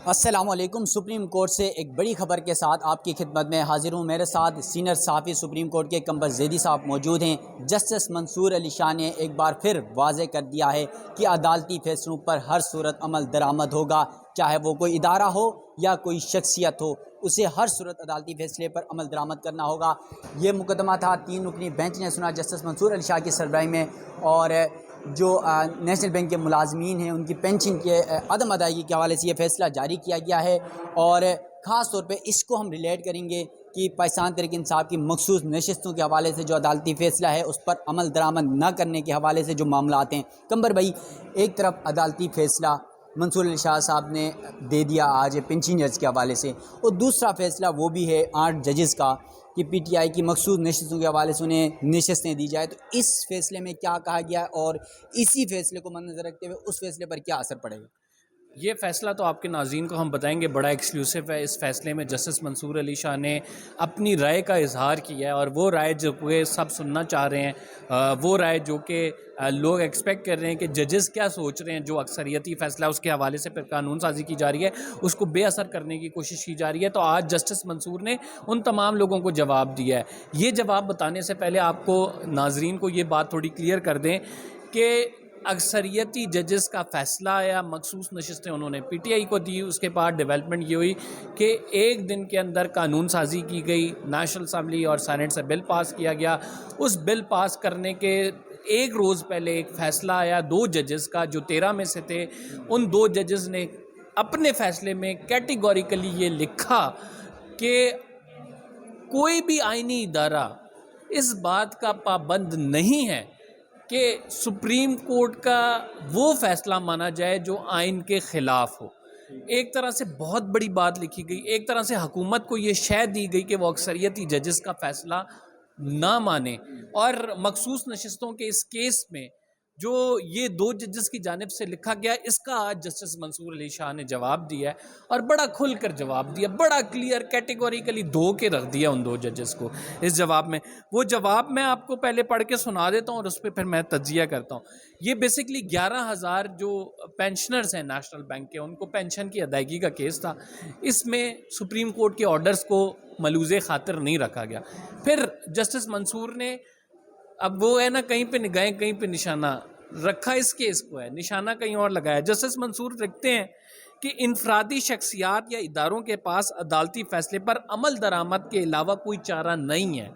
السلام علیکم۔ Supreme court سے ایک بڑی خبر کے ساتھ آپ کی خدمت میں حاضر ہوں۔ میرے ساتھ سینئر صحافی سپریم کورٹ کے قمبر زیدی صاحب موجود ہیں۔ جسٹس منصور علی شاہ نے ایک بار پھر واضح کر دیا ہے کہ عدالتی فیصلوں پر ہر صورت عمل درآمد ہوگا، چاہے وہ کوئی ادارہ ہو یا کوئی شخصیت ہو، اسے ہر صورت عدالتی فیصلے پر عمل درآمد کرنا ہوگا۔ یہ مقدمہ تھا 3 رکنی بینچ نے سنا جسٹس منصور علی شاہ کی سربراہی میں، اور جو نیشنل بینک کے ملازمین ہیں ان کی پینشن کے عدم ادائیگی کے حوالے سے یہ فیصلہ جاری کیا گیا ہے، اور خاص طور پہ اس کو ہم ریلیٹ کریں گے کہ پاکستان تحریک انصاف کی مخصوص نشستوں کے حوالے سے جو عدالتی فیصلہ ہے اس پر عمل درآمد نہ کرنے کے حوالے سے جو معاملات ہیں۔ قمبر بھائی، ایک طرف عدالتی فیصلہ منصور علی شاہ صاحب نے دے دیا آج پینشنرز کے حوالے سے، اور دوسرا فیصلہ وہ بھی ہے 8 ججز کا کہ پی ٹی آئی کی مخصوص نشستوں کے حوالے سے انہیں نشستیں دی جائے۔ تو اس فیصلے میں کیا کہا گیا اور اسی فیصلے کو مد نظر رکھتے ہوئے اس فیصلے پر کیا اثر پڑے گا؟ یہ فیصلہ تو آپ کے ناظرین کو ہم بتائیں گے، بڑا ایکسکلوسیو ہے۔ اس فیصلے میں جسٹس منصور علی شاہ نے اپنی رائے کا اظہار کیا ہے، اور وہ رائے جو کہ سب سننا چاہ رہے ہیں، وہ رائے جو کہ لوگ ایکسپیکٹ کر رہے ہیں کہ ججز کیا سوچ رہے ہیں، جو اکثریتی فیصلہ اس کے حوالے سے پھر قانون سازی کی جا رہی ہے، اس کو بے اثر کرنے کی کوشش کی جا رہی ہے۔ تو آج جسٹس منصور نے ان تمام لوگوں کو جواب دیا ہے۔ یہ جواب بتانے سے پہلے آپ کو ناظرین کو یہ بات تھوڑی کلیئر کر دیں کہ اکثریتی ججز کا فیصلہ یا مخصوص نشستیں انہوں نے پی ٹی آئی کو دی، اس کے بعد ڈیولپمنٹ یہ ہوئی کہ ایک دن کے اندر قانون سازی کی گئی، نیشنل اسمبلی اور سینٹ سے بل پاس کیا گیا۔ اس بل پاس کرنے کے ایک روز پہلے ایک فیصلہ آیا 2 ججز کا جو 13 میں سے تھے۔ ان 2 ججز نے اپنے فیصلے میں کیٹیگوریکلی یہ لکھا کہ کوئی بھی آئینی ادارہ اس بات کا پابند نہیں ہے کہ سپریم کورٹ کا وہ فیصلہ مانا جائے جو آئین کے خلاف ہو۔ ایک طرح سے بہت بڑی بات لکھی گئی، ایک طرح سے حکومت کو یہ شے دی گئی کہ وہ اکثریتی ججز کا فیصلہ نہ مانے، اور مخصوص نشستوں کے اس کیس میں جو یہ 2 ججز کی جانب سے لکھا گیا، اس کا آج جسٹس منصور علی شاہ نے جواب دیا ہے، اور بڑا کھل کر جواب دیا، بڑا کلیئر کیٹیگوریکلی دھو کے رکھ دیا ان 2 ججز کو اس جواب میں۔ وہ جواب میں آپ کو پہلے پڑھ کے سنا دیتا ہوں اور اس پہ پھر میں تجزیہ کرتا ہوں۔ یہ بیسکلی 11,000 جو پینشنرز ہیں نیشنل بینک کے، ان کو پینشن کی ادائیگی کا کیس تھا۔ اس میں سپریم کورٹ کے آرڈرز کو ملوز خاطر نہیں رکھا گیا۔ پھر جسٹس منصور نے، اب وہ ہے نا، کہیں پہ نگاہیں کہیں پہ نشانہ رکھا، اس کیس کو ہے نشانہ کہیں اور لگایا۔ جسٹس منصور لکھتے ہیں کہ انفرادی شخصیات یا اداروں کے پاس عدالتی فیصلے پر عمل درآمد کے علاوہ کوئی چارہ نہیں ہے۔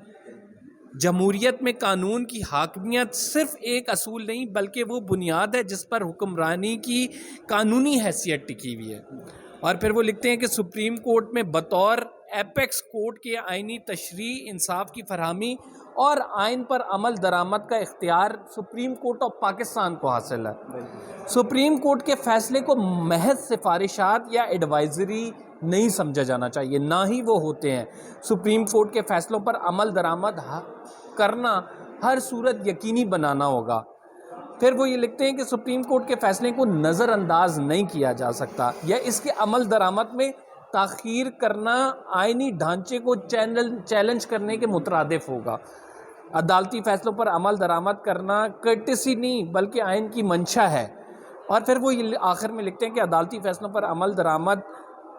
جمہوریت میں قانون کی حاکمیت صرف ایک اصول نہیں بلکہ وہ بنیاد ہے جس پر حکمرانی کی قانونی حیثیت ٹکی ہوئی ہے۔ اور پھر وہ لکھتے ہیں کہ سپریم کورٹ میں بطور ایپیکس کورٹ کے آئینی تشریع، انصاف کی فراہمی اور آئین پر عمل درآمد کا اختیار سپریم کورٹ آف پاکستان کو حاصل ہے۔ سپریم کورٹ کے فیصلے کو محض سفارشات یا ایڈوائزری نہیں سمجھا جانا چاہیے، نہ ہی وہ ہوتے ہیں۔ سپریم کورٹ کے فیصلوں پر عمل درآمد کرنا ہر صورت یقینی بنانا ہوگا۔ پھر وہ یہ لکھتے ہیں کہ سپریم کورٹ کے فیصلے کو نظر انداز نہیں کیا جا سکتا، یا اس کے عمل درآمد میں تاخیر کرنا آئینی ڈھانچے کو چیلنج کرنے کے مترادف ہوگا۔ عدالتی فیصلوں پر عمل درآمد کرنا کرٹسی نہیں بلکہ آئین کی منشا ہے۔ اور پھر وہ آخر میں لکھتے ہیں کہ عدالتی فیصلوں پر عمل درآمد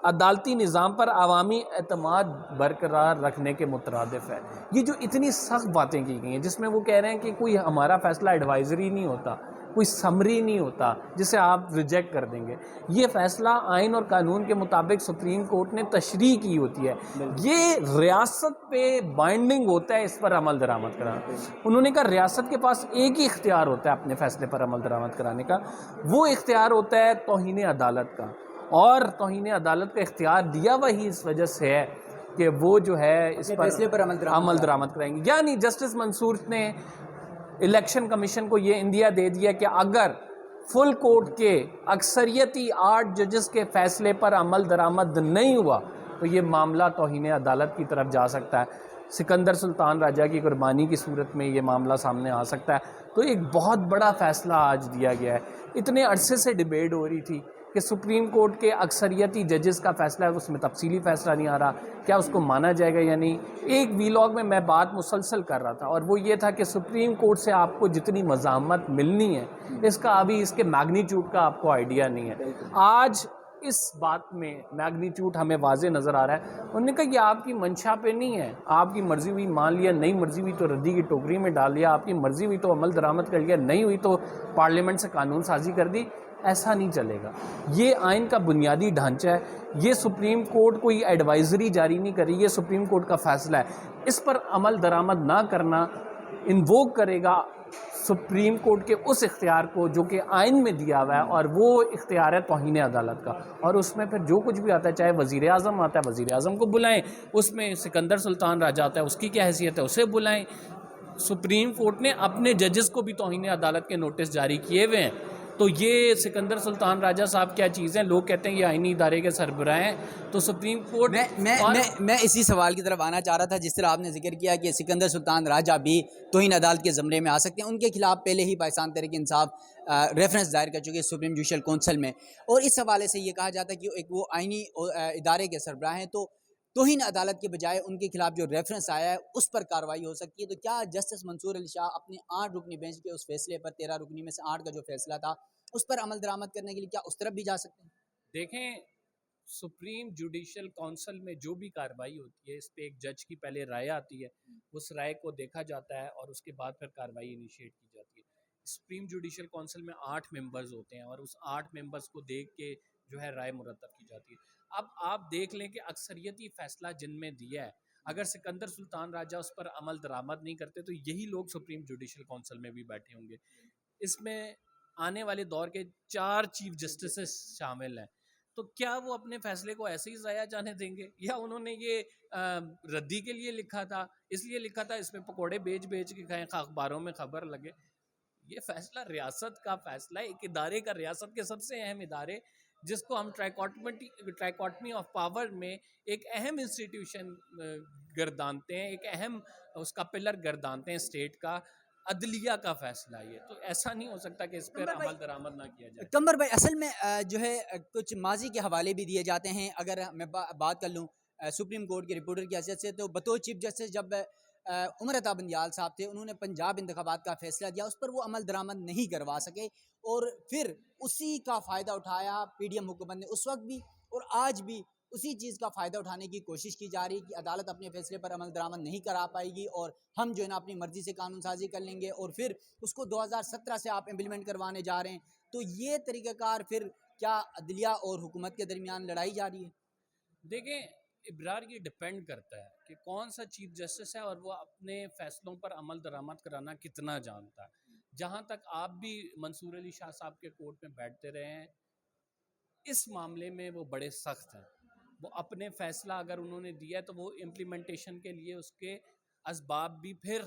عدالتی نظام پر عوامی اعتماد برقرار رکھنے کے مترادف ہے۔ یہ جو اتنی سخت باتیں کی گئی ہیں، جس میں وہ کہہ رہے ہیں کہ کوئی ہمارا فیصلہ ایڈوائزری نہیں ہوتا، کوئی سمری نہیں ہوتا جسے آپ ریجیکٹ کر دیں گے، یہ فیصلہ آئین اور قانون کے مطابق سپریم کورٹ نے تشریح کی ہوتی ہے، یہ ریاست پہ بائنڈنگ ہوتا ہے اس پر عمل درآمد کرانا۔ انہوں نے کہا ریاست کے پاس ایک ہی اختیار ہوتا ہے اپنے فیصلے پر عمل درآمد کرانے کا، وہ اختیار ہوتا ہے توہین عدالت کا، اور توہین عدالت کا اختیار دیا وہی اس وجہ سے ہے کہ وہ جو ہے اس پر فیصلے پر عمل درآمد کرائیں گے۔ یعنی جسٹس منصور نے الیکشن کمیشن کو یہ اندیا دے دیا کہ اگر فل کورٹ کے اکثریتی 8 ججز کے فیصلے پر عمل درآمد نہیں ہوا تو یہ معاملہ توہین عدالت کی طرف جا سکتا ہے، سکندر سلطان راجہ کی قربانی کی صورت میں یہ معاملہ سامنے آ سکتا ہے۔ تو ایک بہت بڑا فیصلہ آج دیا گیا ہے۔ اتنے عرصے سے ڈیبیٹ ہو رہی تھی کہ سپریم کورٹ کے اکثریتی ججز کا فیصلہ ہے، اس میں تفصیلی فیصلہ نہیں آ رہا، کیا اس کو مانا جائے گا یا نہیں۔ ایک ویلاگ میں بات مسلسل کر رہا تھا، اور وہ یہ تھا کہ سپریم کورٹ سے آپ کو جتنی مزاحمت ملنی ہے اس کا ابھی اس کے میگنیچیوڈ کا آپ کو آئیڈیا نہیں ہے۔ آج اس بات میں میگنیچیوڈ ہمیں واضح نظر آ رہا ہے. انہوں نے کہا یہ آپ کی منشا پہ نہیں ہے, آپ کی مرضی ہوئی مان لیا, نہیں مرضی ہوئی تو ردی کی ٹوکری میں ڈال لیا, آپ کی مرضی ہوئی تو عمل درآمد کر لیا, نہیں ہوئی تو پارلیمنٹ سے قانون سازی کر دی. ایسا نہیں چلے گا. یہ آئین کا بنیادی ڈھانچہ ہے. یہ سپریم کورٹ کوئی ایڈوائزری جاری نہیں کر رہی, یہ سپریم کورٹ کا فیصلہ ہے. اس پر عمل درآمد نہ کرنا انووک کرے گا سپریم کورٹ کے اس اختیار کو جو کہ آئین میں دیا ہوا ہے, اور وہ اختیار ہے توہین عدالت کا. اور اس میں پھر جو کچھ بھی آتا ہے, چاہے وزیر اعظم آتا ہے وزیر اعظم کو بلائیں, اس میں سکندر سلطان راجہ آتا ہے اس کی کیا حیثیت ہے اسے بلائیں. سپریم کورٹ نے اپنے ججز کو بھی توہین عدالت کے نوٹس جاری کیے ہوئے ہیں. تو یہ سکندر سلطان راجہ صاحب کیا چیز ہیں؟ لوگ کہتے ہیں یہ آئینی ادارے کے سربراہ ہیں. تو سپریم کورٹ میں اسی سوال کی طرف آنا چاہ رہا تھا. جس طرح آپ نے ذکر کیا کہ سکندر سلطان راجہ بھی توہین عدالت کے زمرے میں آ سکتے ہیں, ان کے خلاف پہلے ہی پاکستان تحریک انصاف ریفرنس دائر کر چکے سپریم جوڈیشل کونسل میں, اور اس حوالے سے یہ کہا جاتا ہے کہ ایک وہ آئینی ادارے کے سربراہ ہیں, تو توہین عدالت کے بجائے ان کے خلاف جو ریفرنس آیا ہے اس پر کارروائی ہو سکتی ہے. تو کیا جسٹس منصور علی شاہ اپنے 8 رکنی بینچ کے اس فیصلے پر, 13 رکنی میں سے 8 کا جو فیصلہ تھا, اس پر عمل درآمد کرنے کے لیے کیا اس طرف بھی جا سکتے ہیں؟ دیکھیں, سپریم جوڈیشل کونسل میں جو بھی کارروائی ہوتی ہے, اس پہ ایک جج کی پہلے رائے آتی ہے, اس رائے کو دیکھا جاتا ہے اور اس کے بعد پھر کارروائی انیشیٹ کی جاتی ہے. سپریم جوڈیشل کونسل میں 8 ممبرز ہوتے ہیں, اور اس 8 ممبرز کو دیکھ کے جو ہے رائے مرتب کی جاتی ہے. اب آپ دیکھ لیں کہ اکثریتی فیصلہ جن میں دیا ہے, اگر سکندر سلطان راجہ اس پر عمل درآمد نہیں کرتے تو یہی لوگ سپریم جوڈیشل کونسل میں بھی بیٹھے ہوں گے. اس میں آنے والے دور کے 4 چیف جسٹسز شامل ہیں. تو کیا وہ اپنے فیصلے کو ایسے ہی ضائع جانے دیں گے, یا انہوں نے یہ ردی کے لیے لکھا تھا, اس لیے لکھا تھا اس میں پکوڑے بیچ کے کھائیں, اخباروں میں خبر لگے؟ یہ فیصلہ ریاست کا فیصلہ ہے, ایک ادارے کا, ریاست کے سب سے اہم ادارے جس کو ہم ٹرائیکاٹمی آف پاور میں ایک اہم انسٹیٹیوشن گردانتے ہیں, ایک اہم اس کا پلر گردانتے ہیں اسٹیٹ کا, عدلیہ کا فیصلہ ہے یہ. تو ایسا نہیں ہو سکتا کہ اس پر عمل درآمد نہ کیا جائے. کمبر بھائی, اصل میں جو ہے کچھ ماضی کے حوالے بھی دیے جاتے ہیں. اگر میں بات کر لوں سپریم کورٹ کے رپورٹر کی حیثیت سے, تو بطور چیف جسٹس جب عمر عطا بندیال صاحب تھے, انہوں نے پنجاب انتخابات کا فیصلہ دیا, اس پر وہ عمل درآمد نہیں کروا سکے, اور پھر اسی کا فائدہ اٹھایا پی ڈی ایم حکومت نے اس وقت بھی, اور آج بھی اسی چیز کا فائدہ اٹھانے کی کوشش کی جا رہی ہے کہ عدالت اپنے فیصلے پر عمل درآمد نہیں کرا پائے گی, اور ہم جو ہے نا اپنی مرضی سے قانون سازی کر لیں گے, اور پھر اس کو 2017 سے آپ امپلیمنٹ کروانے جا رہے ہیں. تو یہ طریقہ کار پھر کیا عدلیہ اور حکومت کے درمیان لڑائی جاری ہے؟ دیکھیں ابرار, یہ ڈپینڈ کرتا ہے کہ کون سا چیف جسٹس ہے اور وہ اپنے فیصلوں پر عمل درآمد کرانا کتنا جانتا ہے. جہاں تک آپ بھی منصور علی شاہ صاحب کے کورٹ میں بیٹھتے رہے ہیں, اس معاملے میں وہ بڑے سخت ہیں. وہ اپنے فیصلہ اگر انہوں نے دیا ہے تو وہ امپلیمنٹیشن کے لیے اس کے اسباب بھی پھر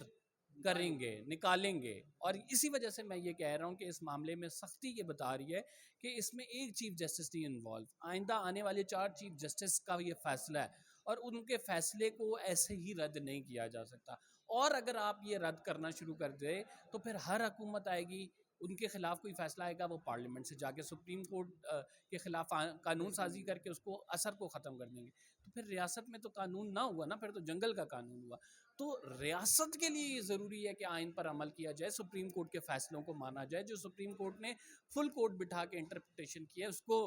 کریں گے, نکالیں گے. اور اسی وجہ سے میں یہ کہہ رہا ہوں کہ اس معاملے میں سختی یہ بتا رہی ہے کہ اس میں ایک چیف جسٹس نہیں انوالو. آئندہ آنے والے 4 چیف جسٹس کا یہ فیصلہ ہے, اور ان کے فیصلے کو ایسے ہی رد نہیں کیا جا سکتا. اور اگر آپ یہ رد کرنا شروع کر دیں تو پھر ہر حکومت آئے گی, ان کے خلاف کوئی فیصلہ آئے گا, وہ پارلیمنٹ سے جا کے سپریم کورٹ کے خلاف قانون سازی کر کے اس کو اثر کو ختم کر دیں گے. تو پھر ریاست میں تو قانون نہ ہوا نا, پھر تو جنگل کا قانون ہوا. تو ریاست کے لیے یہ ضروری ہے کہ آئین پر عمل کیا جائے, سپریم کورٹ کے فیصلوں کو مانا جائے, جو سپریم کورٹ نے فل کورٹ بٹھا کے انٹرپریٹیشن کیا ہے اس کو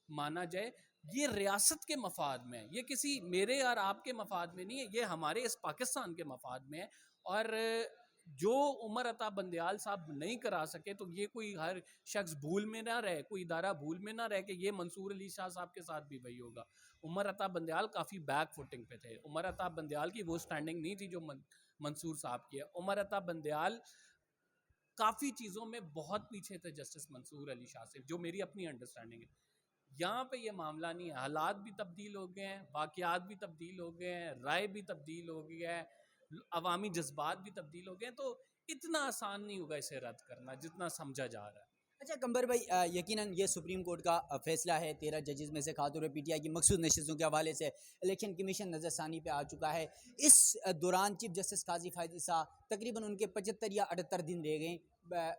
مانا جائے. یہ ریاست کے مفاد میں ہے, یہ کسی میرے اور آپ کے مفاد میں نہیں ہے, یہ ہمارے اس پاکستان کے مفاد میں ہے. اور جو عمر عطا بندیال صاحب نہیں کرا سکے, تو یہ کوئی ہر شخص بھول میں نہ رہے, کوئی ادارہ بھول میں نہ رہے کہ یہ منصور علی شاہ صاحب کے ساتھ بھی وہی ہوگا. عمر عطا بندیال کافی بیک فوٹنگ پہ تھے. عمر عطا بندیال کی وہ سٹینڈنگ نہیں تھی جو منصور صاحب کی ہے. عمر عطا بندیال کافی چیزوں میں بہت پیچھے تھے جسٹس منصور علی شاہ سے, جو میری اپنی انڈرسٹینڈنگ ہے. یہاں پہ یہ معاملہ نہیں ہے, حالات بھی تبدیل ہو گئے ہیں, واقعات بھی تبدیل ہو گئے ہیں, رائے بھی تبدیل ہو گئی ہے, عوامی جذبات بھی تبدیل ہو گئے ہیں. تو اتنا آسان نہیں ہوگا اسے رد کرنا جتنا سمجھا جا رہا ہے. اچھا کمبر بھائی, یقیناً یہ سپریم کورٹ کا فیصلہ ہے, 13 ججز میں سے خاطر پی ٹی آئی کی مخصوص نشستوں کے حوالے سے الیکشن کمیشن نظر ثانی پہ آ چکا ہے. اس دوران چیف جسٹس قاضی فائز عیسیٰ تقریباً ان کے 75 یا 78 دن رہ گئے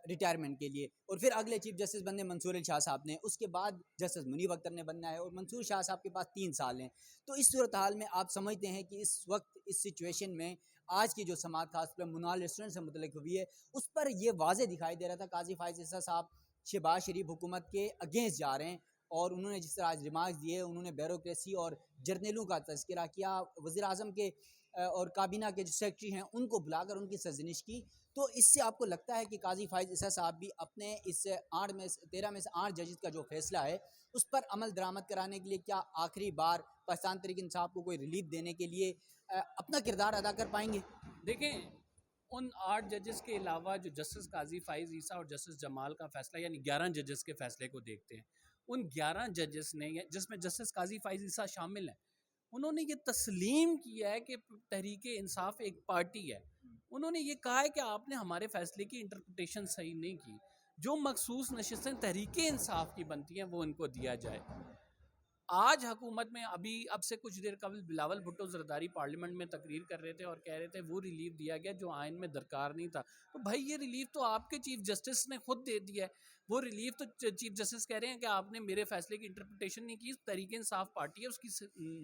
ریٹائرمنٹ کے لیے, اور پھر اگلے چیف جسٹس بننے منصور علی شاہ صاحب نے, اس کے بعد جسٹس منیب اختر نے بننا ہے, اور منصور شاہ صاحب کے پاس 3 سال ہیں. تو اس صورتحال میں آپ سمجھتے ہیں کہ اس وقت اس سچویشن میں آج کی جو سماعت خاص پر منال ریسٹورنٹ سے متعلق ہوئی ہے, اس پر یہ واضح دکھائی دے رہا تھا قاضی فائز عیسیٰ صاحب شہباز شریف حکومت کے اگینسٹ جا رہے ہیں, اور انہوں نے جس طرح آج ریمارکس دیے، انہوں نے بیوروکریسی اور جرنیلوں کا تذکرہ کیا، وزیر اعظم کے اور کابینہ کے جو سیکرٹری ہیں ان کو بلا کر ان کی سرزنش کی، تو اس سے آپ کو لگتا ہے کہ قاضی فائز عیسیٰ صاحب بھی اپنے اس 13 میں سے 8 ججز کا جو فیصلہ ہے اس پر عمل درآمد کرانے کے لیے کیا آخری بار پاکستان تحریک انصاف کو کوئی ریلیف دینے کے لیے اپنا کردار ادا کر پائیں گے؟ دیکھیں، ان 8 ججز کے علاوہ جو جسٹس قاضی فائز عیسیٰ اور جسٹس جمال کا فیصلہ، یعنی 11 ججز کے فیصلے کو دیکھتے ہیں، ان 11 ججز نے، جس میں جسٹس قاضی فائز عیسیٰ شامل ہیں، انہوں نے یہ تسلیم کیا ہے کہ تحریک انصاف ایک پارٹی ہے۔ انہوں نے یہ کہا ہے کہ آپ نے ہمارے فیصلے کی انٹرپریٹیشن صحیح نہیں کی، جو مخصوص نشستیں تحریک انصاف کی بنتی ہیں وہ ان کو دیا جائے۔ آج حکومت میں اب سے کچھ دیر قبل بلاول بھٹو زرداری پارلیمنٹ میں تقریر کر رہے تھے اور کہہ رہے تھے وہ ریلیف دیا گیا جو آئین میں درکار نہیں تھا۔ تو بھائی یہ ریلیف تو آپ کے چیف جسٹس نے خود دے دیا ہے، وہ ریلیف تو چیف جسٹس کہہ رہے ہیں کہ آپ نے میرے فیصلے کی انٹرپریٹیشن نہیں کی، تحریک انصاف پارٹی ہے، اس کی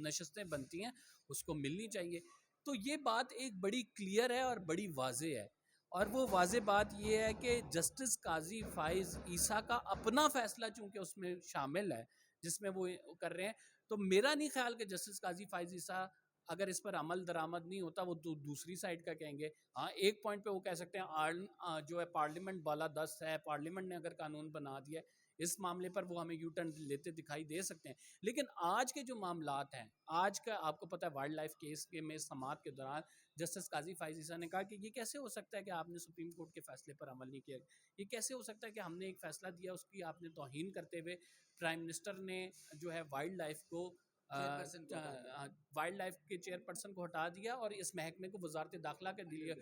نشستیں بنتی ہیں، اس کو ملنی چاہیے۔ تو یہ بات ایک بڑی کلیئر ہے اور بڑی واضح ہے، اور وہ واضح بات یہ ہے کہ جسٹس قاضی فائز عیسیٰ کا اپنا فیصلہ چونکہ اس میں شامل ہے جس میں وہ کر رہے ہیں، تو میرا نہیں خیال کہ جسٹس قاضی فائز عیسیٰ اگر اس پر عمل درآمد نہیں ہوتا وہ دوسری سائڈ کا کہیں گے۔ ہاں، ایک پوائنٹ پہ وہ کہہ سکتے ہیں جو ہے پارلیمنٹ بالادست ہے، پارلیمنٹ نے اگر قانون بنا دیا ہے، اس معاملے پر وہ ہمیں یو ٹرن لیتے دکھائی دے سکتے ہیں۔ لیکن آج کے جو معاملات ہیں، آج کا آپ کو پتہ ہے وائلڈ لائف کیس کے میں سماعت کے دوران جسٹس قاضی فائز عیسیٰ نے کہا کہ یہ کیسے ہو سکتا ہے کہ آپ نے سپریم کورٹ کے فیصلے پر عمل نہیں کیا، یہ کیسے ہو سکتا ہے کہ ہم نے ایک فیصلہ دیا اس کی آپ نے توہین کرتے ہوئے پرائم منسٹر نے جو ہے وائلڈ لائف کو وائلڈ لائف کے چیئرپرسن کو ہٹا دیا اور اس محکمے کو وزارت داخلہ کے دیا۔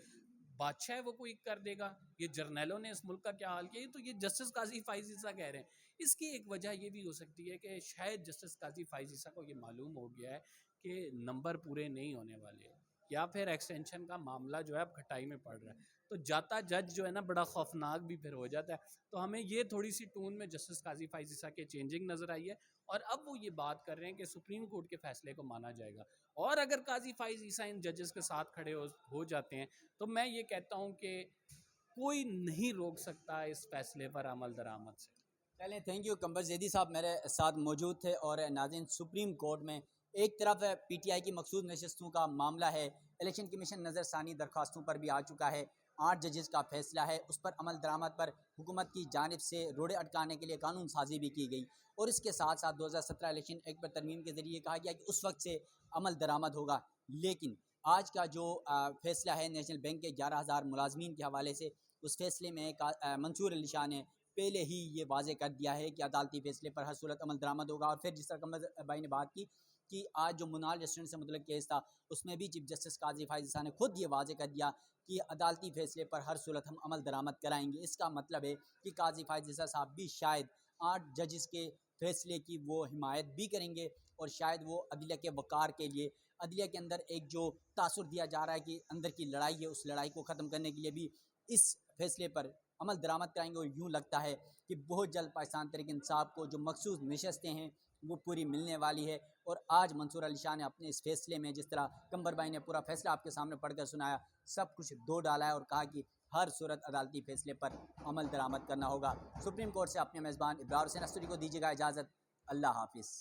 بادشاہ ہے وہ کوئی کر دے گا، یہ جرنیلوں نے اس ملک کا کیا حال کیا، تو یہ جسٹس قاضی فائز عیسیٰ کہہ رہے ہیں۔ اس کی ایک وجہ یہ بھی ہو سکتی ہے کہ شاید جسٹس قاضی فائز عیسیٰ کو یہ معلوم ہو گیا ہے کہ نمبر پورے نہیں ہونے والے، یا پھر ایکسٹینشن کا معاملہ جو ہے اب کھٹائی میں پڑ رہا ہے، تو جاتا جج جو ہے نا بڑا خوفناک بھی پھر ہو جاتا ہے۔ تو ہمیں یہ تھوڑی سی ٹون میں جسٹس قاضی فائز عیسیٰ کے چینجنگ نظر آئی ہے، اور اب وہ یہ بات کر رہے ہیں کہ سپریم کورٹ کے فیصلے کو مانا جائے گا، اور اگر قاضی فائز عیسیٰ ان ججز کے ساتھ کھڑے ہو جاتے ہیں تو میں یہ کہتا ہوں کہ کوئی نہیں روک سکتا اس فیصلے پر عمل درآمد سے۔ چلیں، تھینک یو۔ قمر زیدی صاحب میرے ساتھ موجود تھے۔ اور ناظرین، سپریم کورٹ میں ایک طرف پی ٹی آئی کی مخصوص نشستوں کا معاملہ ہے، الیکشن کمیشن نظر ثانی درخواستوں پر بھی آ چکا ہے، 8 ججز کا فیصلہ ہے، اس پر عمل درآمد پر حکومت کی جانب سے روڑے اٹکانے کے لیے قانون سازی بھی کی گئی، اور اس کے ساتھ ساتھ 2017 الیکشن ایکٹ پر ترمیم کے ذریعے کہا گیا کہ اس وقت سے عمل درآمد ہوگا۔ لیکن آج کا جو فیصلہ ہے نیشنل بینک کے 11,000 ملازمین کے حوالے سے، اس فیصلے میں منصور علی شاہ نے پہلے ہی یہ واضح کر دیا ہے کہ عدالتی فیصلے پر ہر صورت عمل درآمد ہوگا۔ اور پھر جس طرح قمر بھائی نے بات کی کہ آج جو منال ریسٹورنٹ سے متعلق کیس تھا، اس میں بھی چیف جسٹس قاضی فائز عیسیٰ نے خود یہ واضح کر دیا کہ عدالتی فیصلے پر ہر صورت ہم عمل درآمد کرائیں گے۔ اس کا مطلب ہے کہ قاضی فائز عیسیٰ صاحب بھی شاید 8 ججز کے فیصلے کی وہ حمایت بھی کریں گے، اور شاید وہ عدلیہ کے وقار کے لیے، عدلیہ کے اندر ایک جو تاثر دیا جا رہا ہے کہ اندر کی لڑائی ہے، اس لڑائی کو ختم کرنے کے لیے بھی اس فیصلے پر عمل درآمد کرائیں گے۔ اور یوں لگتا ہے کہ بہت جلد پاکستان تحریک انصاف کو جو مخصوص نشستیں ہیں وہ پوری ملنے والی ہے۔ اور آج منصور علی شاہ نے اپنے اس فیصلے میں، جس طرح قمر بھائی نے پورا فیصلہ آپ کے سامنے پڑھ کر سنایا، سب کچھ دو ڈالا ہے اور کہا کہ ہر صورت عدالتی فیصلے پر عمل درآمد کرنا ہوگا۔ سپریم کورٹ سے اپنے میزبان ابرار حسین استوری کو دیجیے گا اجازت۔ اللہ حافظ۔